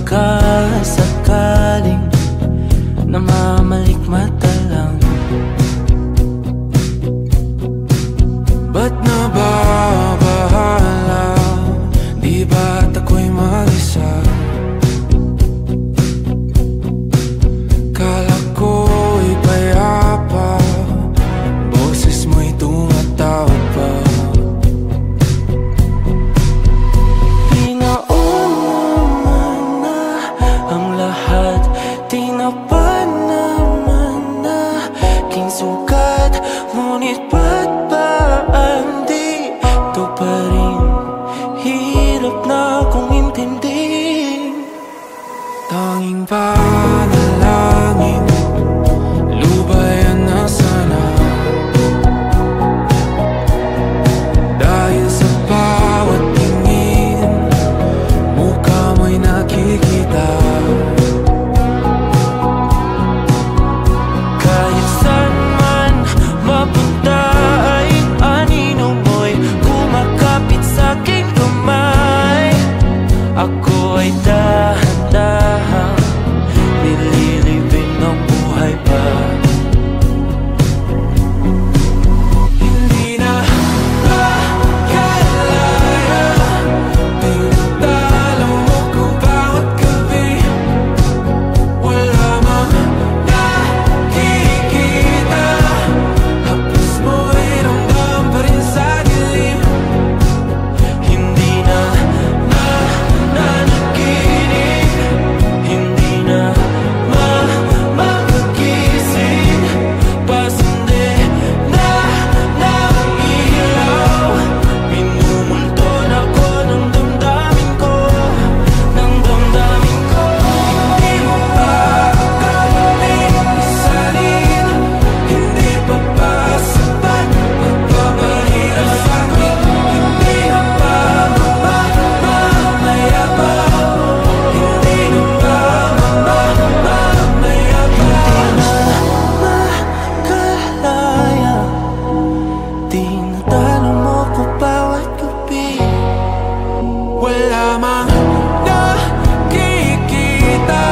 baka sakaling namamalikmata lang, ba't nababahala? Di ba't ako'y mag-isa? Kala ko'y payapa, boses mo'y tumatawag pa. Pinauna na ang lahat, tinapa naman na aking sugat. Ngunit ba't ba andito pa rin? Hirap na akong intindihin. Tanging panalangin, lubayan na sana. Dahil sa bawat tingin, mukha mo'y nakikita. Kahit saan man mapunta ay anino mo'y kumakapit sa'king kamay. Ako ay dahan-dahan nililibing ng buhay pa. Hindi na makalaya, tinatalo mo ko bawat gabi. Wala mang nakikita, hapos mo'y ramdam pa rin sa dilim. Hindi na nanaginip, hindi na makagising. Pasende na ng ilaw, minumulton ako ng damdamin ko, ng damdamin ko. Hindi mo pa kami isalin, hindi pa ba sapat magpapahirap sa'kin? Hindi na ba mamamaya pa? Hindi na ba mamamaya pa? Makalaya, tinatalo mo ko bawat gabi. Wala mang nakikita,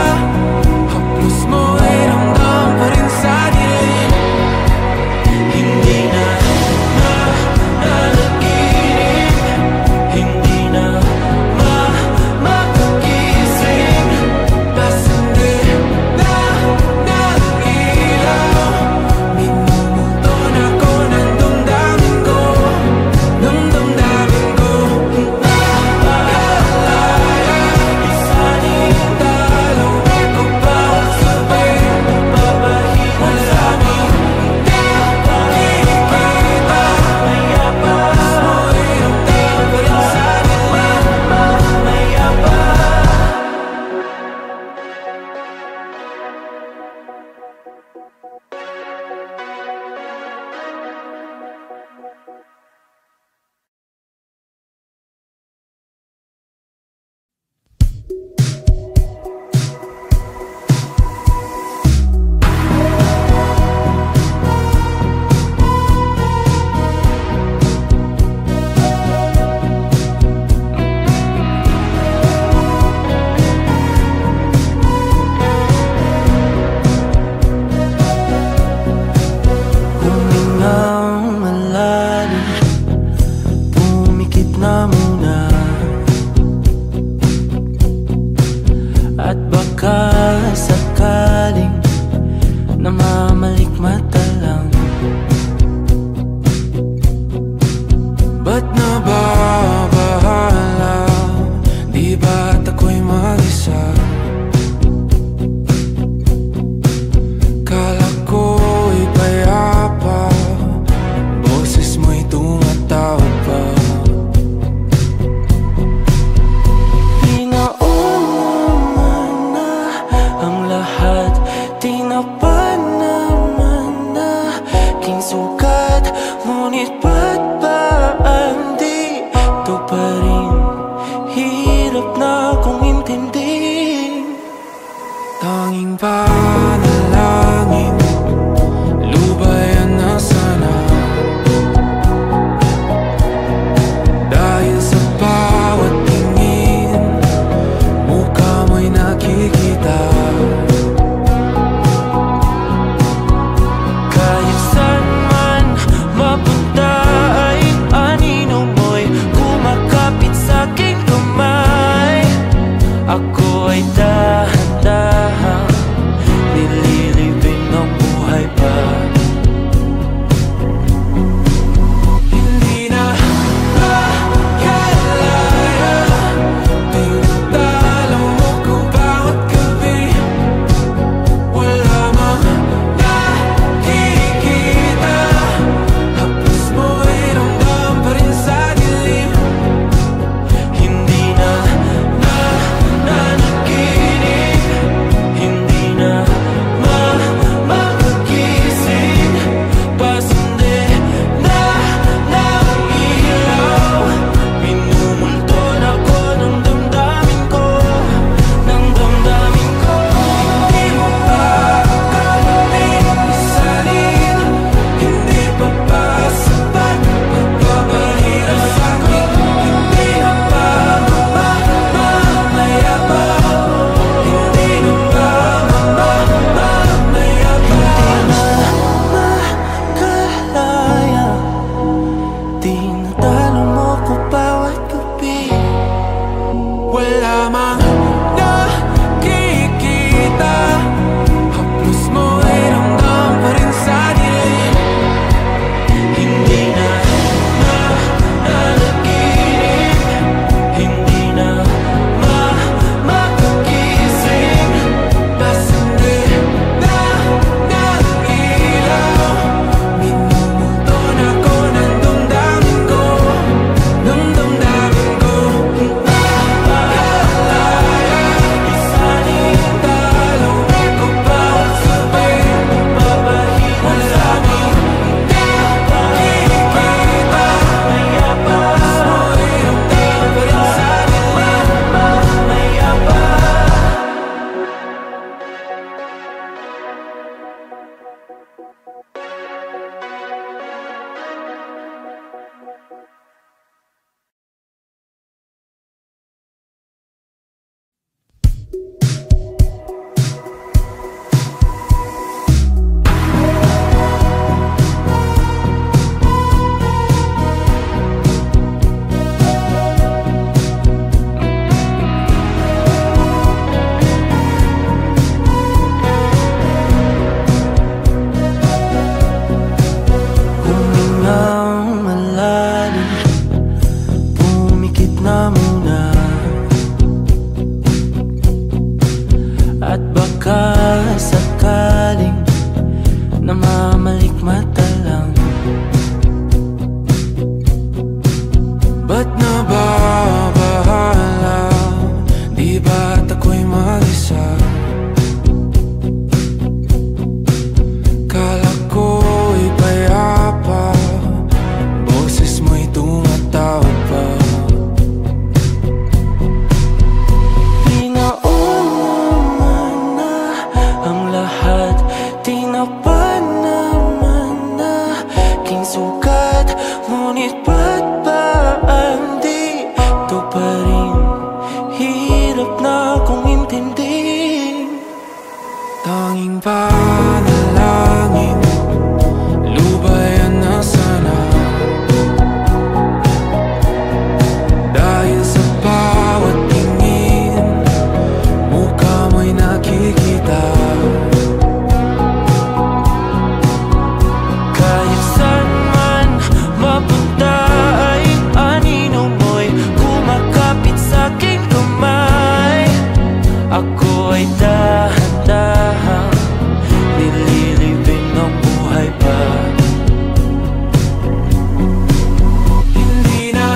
haplos mo ay ramdam pa rin sa dilim. Hindi na nanaginip, hindi na makagising. Pasende na ng ilaw, minumulton ako ng damdamin ko, ng damdamin ko. Makalaya, isanin talo ko bawat sabi, papahina sa amin. Nakikita, mayabas mo'y ramdam pa rin sa dilim. Mayabas. Humingang malalim, pumikit na muna, at baka sakaling namamalikmata lang, ba't nababahala? Di ba't ako'y mag-isa? Kala ko'y payapa, boses mo'y tumatawag pa. Pinauna na ang lahat, tinapa naman na aking sugat. Ngunit ba't ba andito pa rin? Hirap na akong intindihin. Tanging panalangin, lubayan na sana. Dahil sa bawat tingin, mukha mo'y nakikita. wala mang nakikita. Haplos mo ay ramdam pa rin sa dilim. Hindi na nanaginip, hindi na makagising. Pasindi na ng ilaw, minumulto na ko ng damdamin ko, ng damdamin ko. Napakalaya, isaling dalawang ko bawat sabi, papahinga sa amin. Nakikita, mayabas mo ay ramdam pa rin sa dilim. Mayabas. Humingang malalim, pumikit na muna, at baka sakaling namamalikmata lang. Ba't nababahala? Di ba't ako'y mag-isa? Kala ko'y payapa, boses mo'y tumatawag pa. Pinaon naman na ang lahat, tinapan naman na king sugat. Ngunit ba't ba andito pa rin? Hirap na kong intindihin. Tanging panalangin, lubayan na sana. Dahil sa bawat tingin, mukha mo'y nakikita. Kahit saan man mapunta ay anino mo'y kumakapit sa aking kamay. Ako ay dahan-dahan nililibing ng buhay pa. Hindi na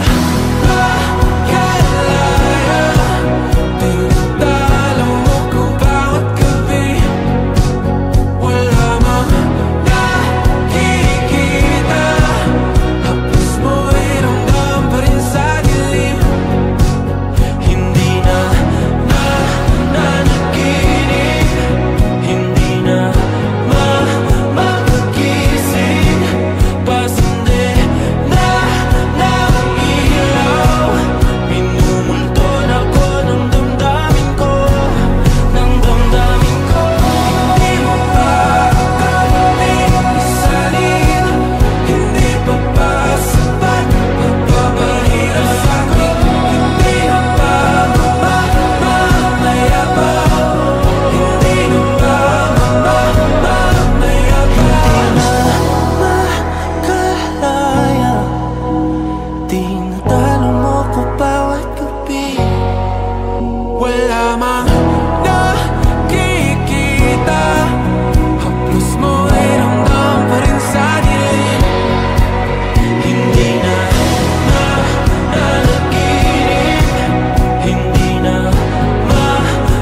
makalaya, tinatalo mo ko bawat gabi. Wala mang nakikita, haplos mo ay ramdam pa rin sa dilim. Hindi na nanaginip, hindi na makagising. Pasindi na ng ilaw, minumulto na ko ng damdamin ko, ng damdamin ko. Hindi mo pa kailangan isalin, hindi pa ba sapat magpapahirap sa'kin? Hindi na ba mamayabang? Hindi na ba mamayabang? Makalaya, tinatalo mo ko bawat gabi. Wala mang nakikita, haplos mo ay ramdam pa rin sa dilim. Hindi na nanaginip, hindi na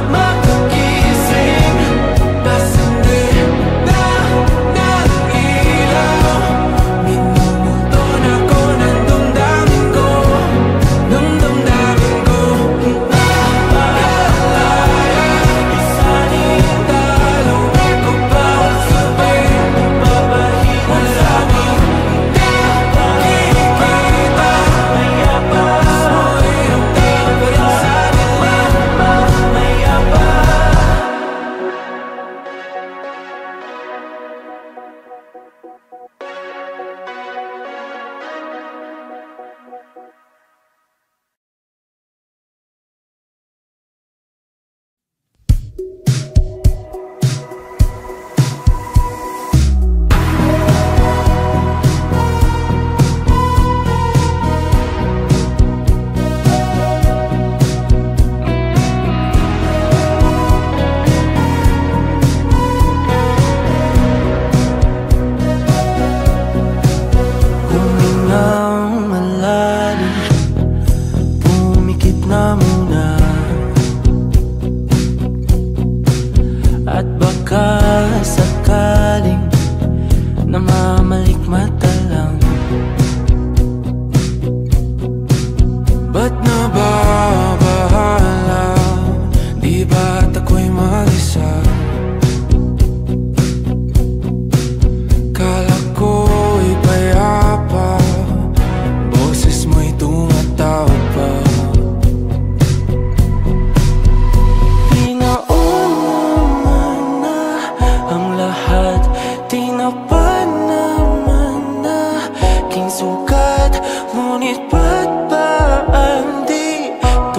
makagising. Pasindi na ng ilaw, minumulto na ko ng damdamin ko, ng damdamin ko. Napakalaya,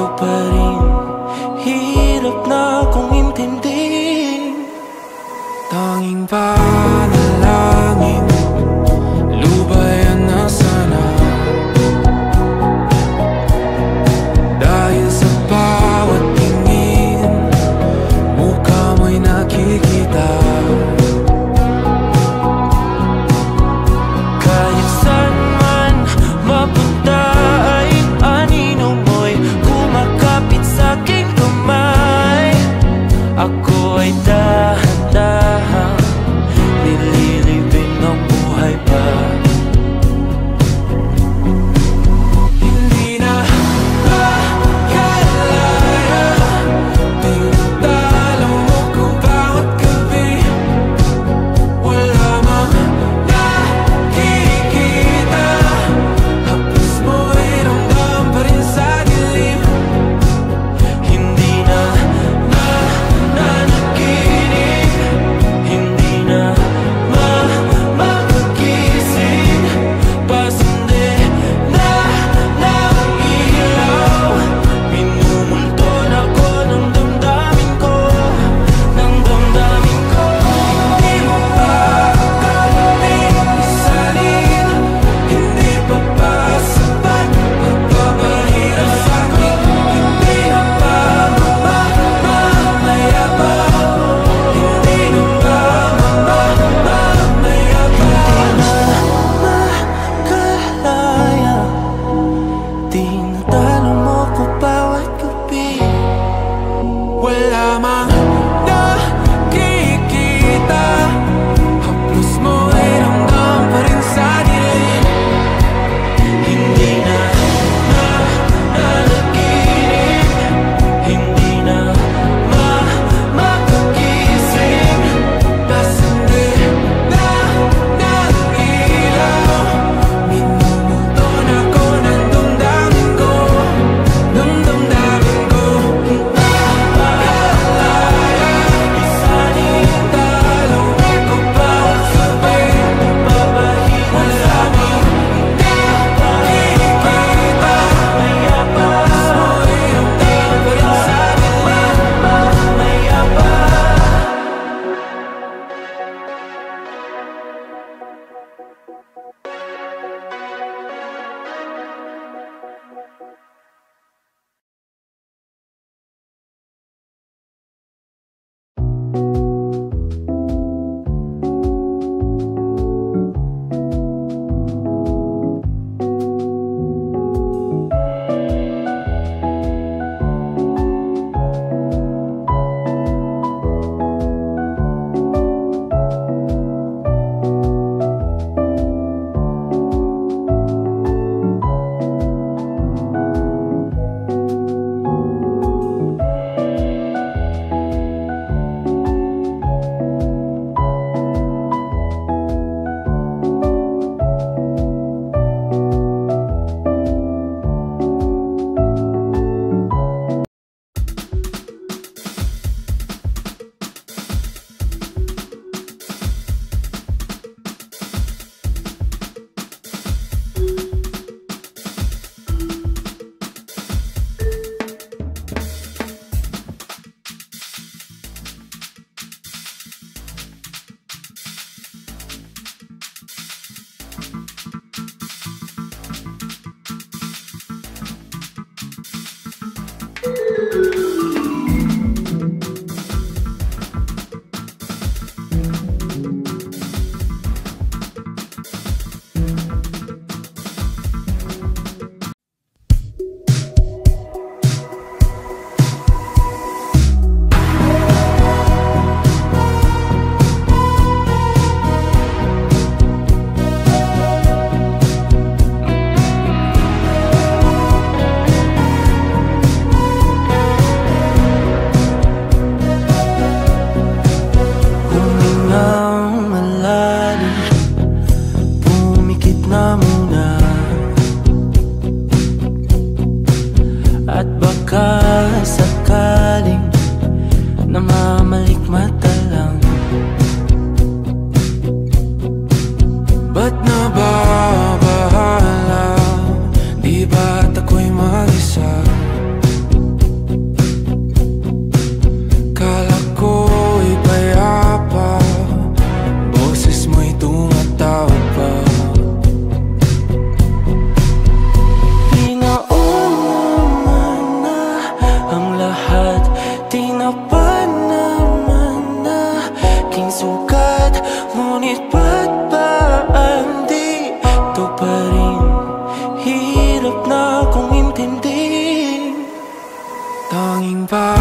ganito pa rin. Hirap na akong intindihin. Tanging panalangin, lubayan na sana. Dahil sa bawat tingin, mukha mo'y nakikita. Kahit saan man mapunta ay anino mo'y kumakapit sa'king kamay. Ako ay dahan-dahan nililibing ng buhay pa. Hindi na makalaya, tinatalo mo ko bawat gabi. Wala mang nakikita, haplos mo'y ramdam pa rin sa dilim. Hindi na nananaginip, hindi na makagising. Pasindi na ng ilaw, minumulton ako ng damdamin ko, ng damdamin ko. Hindi mo pa kami isalin, hindi pa ba sapat pagpapahirap sa'kin? Hindi na ba mamayabang? Hindi na ba mamayabang? Makalaya, tinatalo mo ko bawat gabi. Wala mang nakikita, haplos mo ay ramdam pa rin sa dilim. Hindi na nananaginip, hindi na makagising. Pasindi na ng ilaw, minumulton ako ng damdamin ko, ng damdamin ko. Makalaya, isalin talo ako bawat gabi. Pagpapahirap sa'kin, nakikita, mayabang. Mo'y ramdam pa rin sa dilim, mayabang. Tila ba naman na aking sugat, ngunit ba't ba andito pa rin? Hirap na kong intindihin. Tanging ba